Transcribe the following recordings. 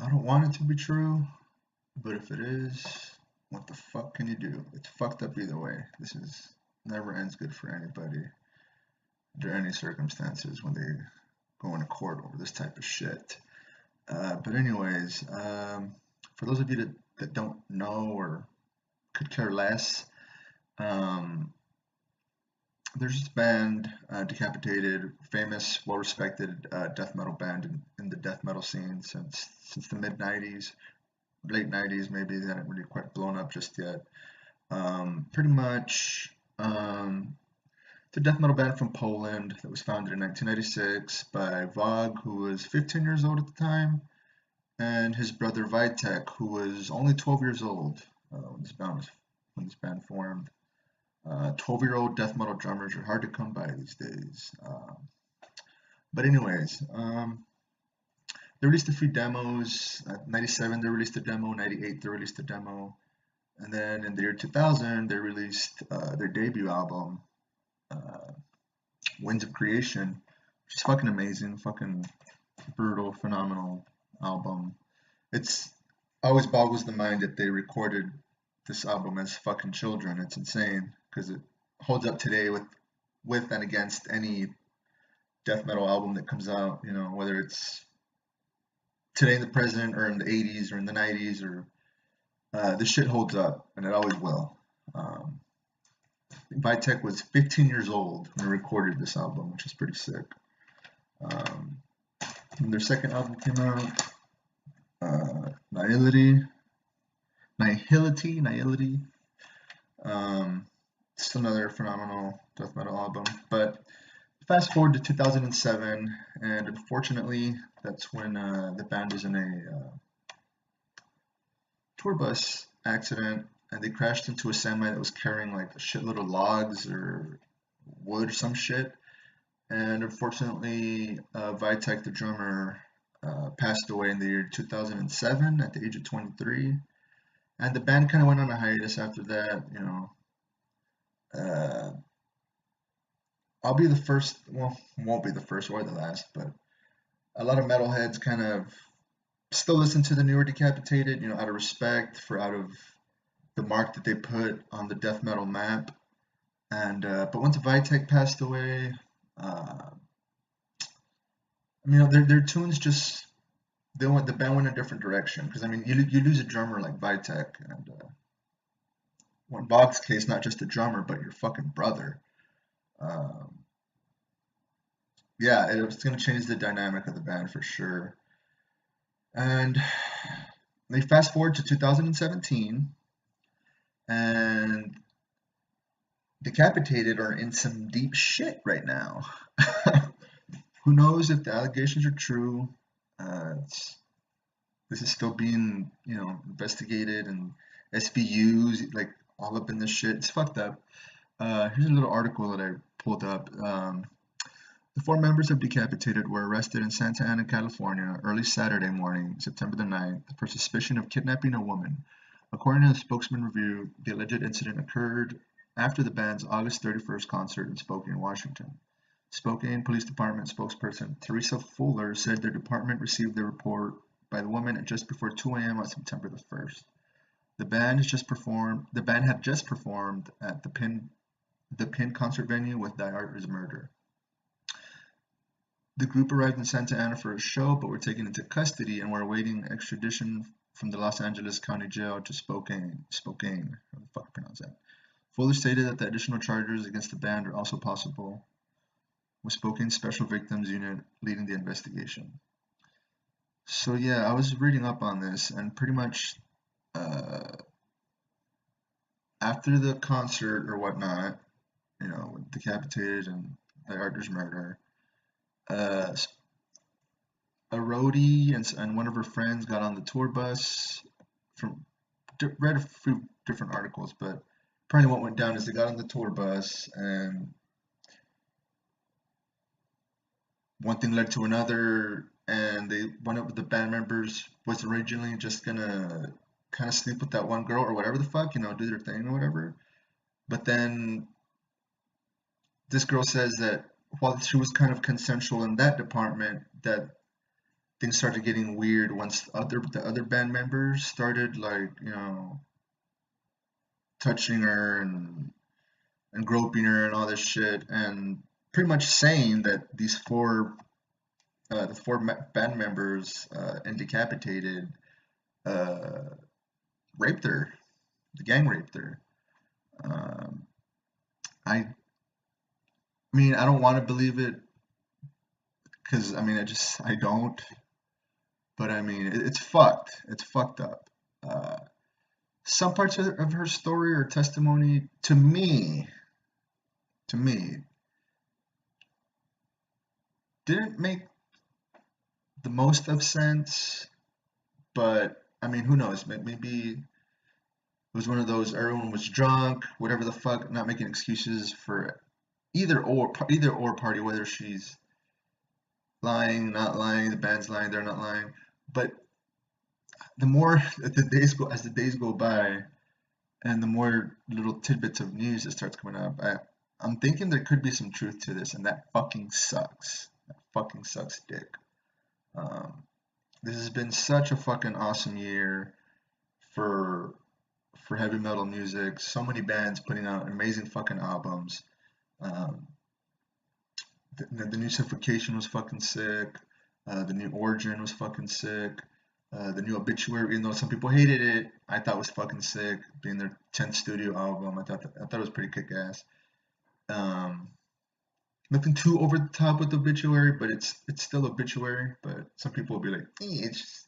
I don't want it to be true, but if it is, what the fuck can you do? It's fucked up either way. This is never ends good for anybody under any circumstances when they go into court over this type of shit. But anyways, for those of you that don't know or could care less, um, there's this band, Decapitated, famous, well-respected death metal band in the death metal scene since the mid '90s, late '90s maybe. They hadn't really quite blown up just yet. Pretty much, it's a death metal band from Poland that was founded in 1996 by Vog, who was 15 years old at the time, and his brother Vitek, who was only 12 years old when this band formed. 12-year-old death metal drummers are hard to come by these days. But anyways, they released a few demos. 97 they released a demo, 98 they released a demo, and then in the year 2000 they released their debut album, Winds of Creation, which is fucking amazing, fucking brutal, phenomenal album. It's always boggles the mind that they recorded this album as fucking children. It's insane because it holds up today with and against any death metal album that comes out, you know, whether it's today in the present or in the 80s or in the 90s, or this shit holds up and it always will. Vitek was 15 years old when they recorded this album, which is pretty sick. When their second album came out, Nihility. It's another phenomenal death metal album. But fast forward to 2007, and unfortunately, that's when the band was in a tour bus accident, and they crashed into a semi that was carrying like a shitload of logs or wood or some shit. And unfortunately, Vitek, the drummer, passed away in the year 2007 at the age of 23. And the band kind of went on a hiatus after that, you know. I'll be the first, well, won't be the first or the last, but a lot of metalheads kind of still listen to the newer Decapitated, you know, out of respect out of the mark that they put on the death metal map. And but once Vitek passed away, you know, their tunes just the band went a different direction. Because I mean, you lose a drummer like Vitek, and well, in Bog's case, not just a drummer, but your fucking brother. Yeah, it's gonna change the dynamic of the band for sure. And they fast forward to 2017, and Decapitated are in some deep shit right now. Who knows if the allegations are true? This is still being, you know, investigated, and SVUs like all up in this shit. It's fucked up. Here's a little article that I pulled up. The 4 members of Decapitated were arrested in Santa Ana, California, early Saturday morning, September the 9th, for suspicion of kidnapping a woman. According to the Spokesman Review, the alleged incident occurred after the band's August 31st concert in Spokane, Washington. Spokane Police Department spokesperson Teresa Fuller said their department received the report by the woman at just before 2 a.m. on September the 1st. The band had just performed at the Pin concert venue with Die Art is Murder. The group arrived in Santa Ana for a show, but were taken into custody and were awaiting extradition from the Los Angeles County Jail to Spokane. How the fuck I pronounce that? Fuller stated that the additional charges against the band are also possible, with Spokane's Special Victims Unit leading the investigation. So yeah, I was reading up on this, and pretty much after the concert or whatnot, you know, with Decapitated and Die Art is Murder, a roadie and one of her friends got on the tour bus. Read a few different articles, but apparently what went down is they got on the tour bus, and one thing led to another, and one of the band members was originally just gonna kind of sleep with that one girl or whatever the fuck, you know, do their thing or whatever. But then this girl says that while she was kind of consensual in that department, that things started getting weird once the other band members started, like, touching her and groping her and all this shit, and pretty much saying that the four band members in Decapitated raped her, the gang raped her. I mean, I don't want to believe it because I don't. But I mean, it's fucked. It's fucked up. Some parts of her story or testimony, to me, didn't make the most of sense. But I mean, who knows? Maybe it was one of those everyone was drunk, whatever the fuck, not making excuses for either or party, whether she's lying, not lying, the band's lying, they're not lying. But the more as the days go by, and the more little tidbits of news that starts coming up, I'm thinking there could be some truth to this, and that fucking sucks. That fucking sucks dick. This has been such a fucking awesome year for heavy metal music. So many bands putting out amazing fucking albums. The new Suffocation was fucking sick. The new Origin was fucking sick. The new Obituary, even though some people hated it, I thought was fucking sick. Being their 10th studio album, I thought it was pretty kick ass. Nothing too over the top with Obituary, but it's still Obituary. But some people will be like, it's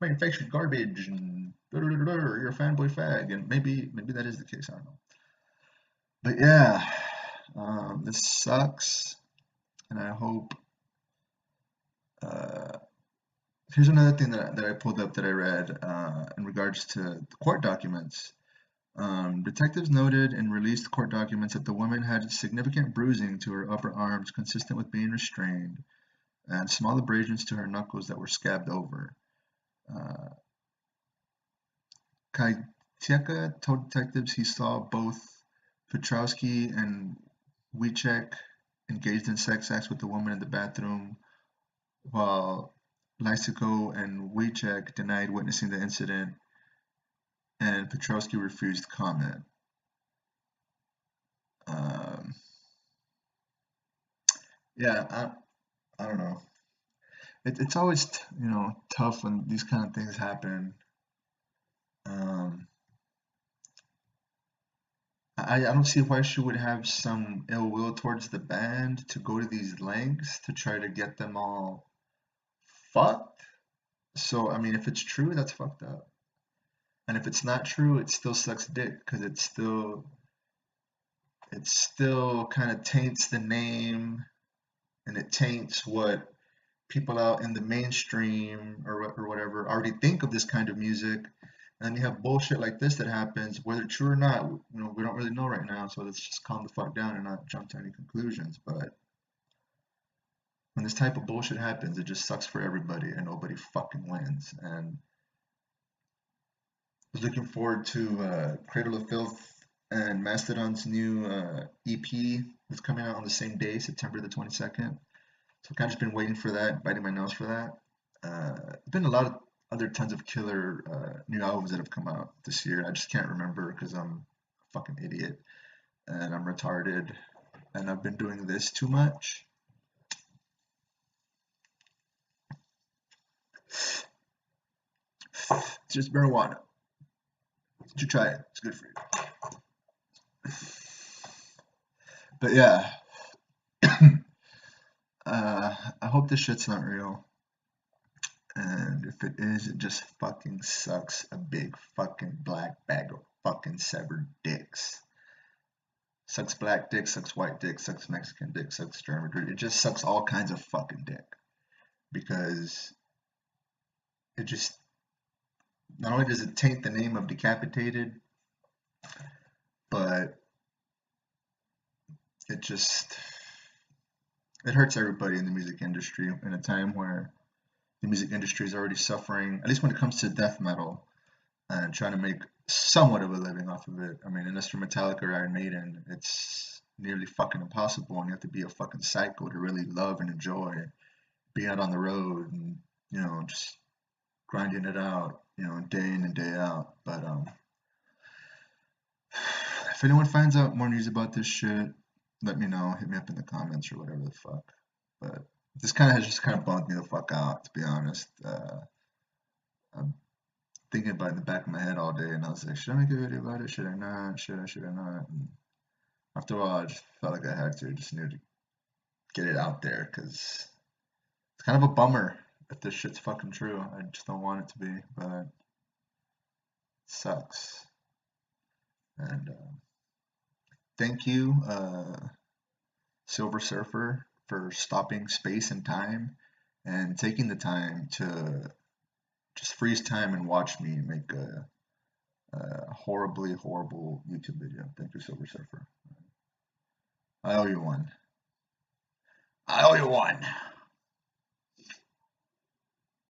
manufactured garbage, and you're a fanboy fag, and maybe that is the case. I don't know. But yeah, this sucks, and I hope. Here's another thing that I pulled up that I read in regards to the court documents. Detectives noted in released court documents that the woman had significant bruising to her upper arms consistent with being restrained, and small abrasions to her knuckles that were scabbed over. Kaitieka told detectives he saw both Petrowski and Wiecek engaged in sex acts with the woman in the bathroom, while Lysico and Wiecek denied witnessing the incident, and Petrowski refused comment. Yeah, I don't know. It's always tough when these kind of things happen. I don't see why she would have some ill will towards the band to go to these lengths to try to get them all fucked. So I mean, if it's true, that's fucked up. And if it's not true, it still sucks dick because it still kind of taints the name, and it taints what people out in the mainstream or whatever already think of this kind of music. And then you have bullshit like this that happens, whether true or not, we don't really know right now. So let's just calm the fuck down and not jump to any conclusions. But when this type of bullshit happens, it just sucks for everybody, and nobody fucking wins. And I was looking forward to Cradle of Filth and Mastodon's new EP that's coming out on the same day, September the 22nd. So I've kind of just been waiting for that, biting my nose for that. There's been a lot of other tons of killer new albums that have come out this year. I just can't remember because I'm a fucking idiot and I'm retarded and I've been doing this too much. It's just marijuana. You should try it. It's good for you. But yeah, I hope this shit's not real. And if it is, it just fucking sucks a big fucking black bag of fucking severed dicks. Sucks black dick, sucks white dick, sucks Mexican dick, sucks German dick. It just sucks all kinds of fucking dick. Because it just, not only does it taint the name of Decapitated, but it hurts everybody in the music industry in a time where the music industry is already suffering, at least when it comes to death metal, and trying to make somewhat of a living off of it. I mean, unless you're Metallica or Iron Maiden, it's nearly fucking impossible, and you have to be a fucking psycho to really love and enjoy being out on the road and you know, just grinding it out, you know, day in and day out. But if anyone finds out more news about this shit, let me know. Hit me up in the comments or whatever the fuck. But this kind of has just kind of bummed me the fuck out, to be honest. I'm thinking about it in the back of my head all day, and I was like, should I make a video about it? Should I not? Should I not? And after a while, I just felt like I had to. Just needed to get it out there, because it's kind of a bummer if this shit's fucking true. I just don't want it to be, but it sucks. And thank you, Silver Surfer, for stopping space and time and taking the time to just freeze time and watch me make a horribly horrible YouTube video. Thank you, Silver Surfer. I owe you one. I owe you one.